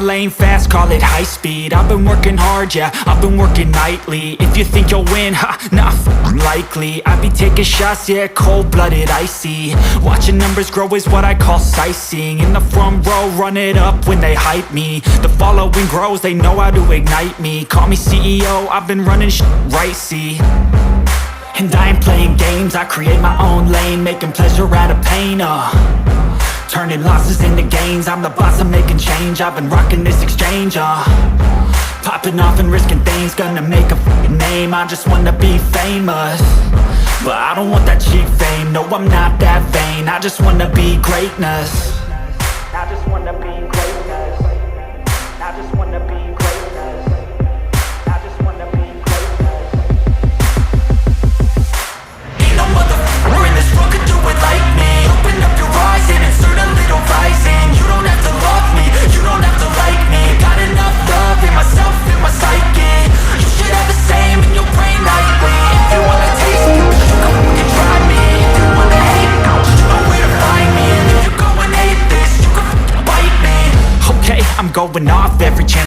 lane fast, call it high speed. I've been working hard, yeah, I've been working nightly. If you think you'll win, ha, not likely. I be taking shots, yeah, cold-blooded, icy. Watching numbers grow is what I call sightseeing. In the front row, run it up when they hype me. The following grows, they know how to ignite me. Call me CEO, I've been running right, see. And I ain't playing games, I create my own lane, making pleasure out of pain, turning losses into gains. I'm the boss, I'm making change. I've been rocking this exchange, popping off and risking things. Gonna make a f***ing name. I just wanna be famous, but I don't want that cheap fame. No, I'm not that vain. I just wanna be greatness. I just wanna be greatness. I just wanna be greatness. I just wanna be greatness. Ain't no motherfucker in this world could do it like me. Open up your eyes and insert a little rising. You don't have to love me, you don't have to like me. Got enough love in myself, in my psyche. You should have the same in your brain nightly. If you wanna taste me, you can try me. If you wanna hate me, you know where to find me. And if you go and hate this, you can bite me. Okay, I'm going off every chance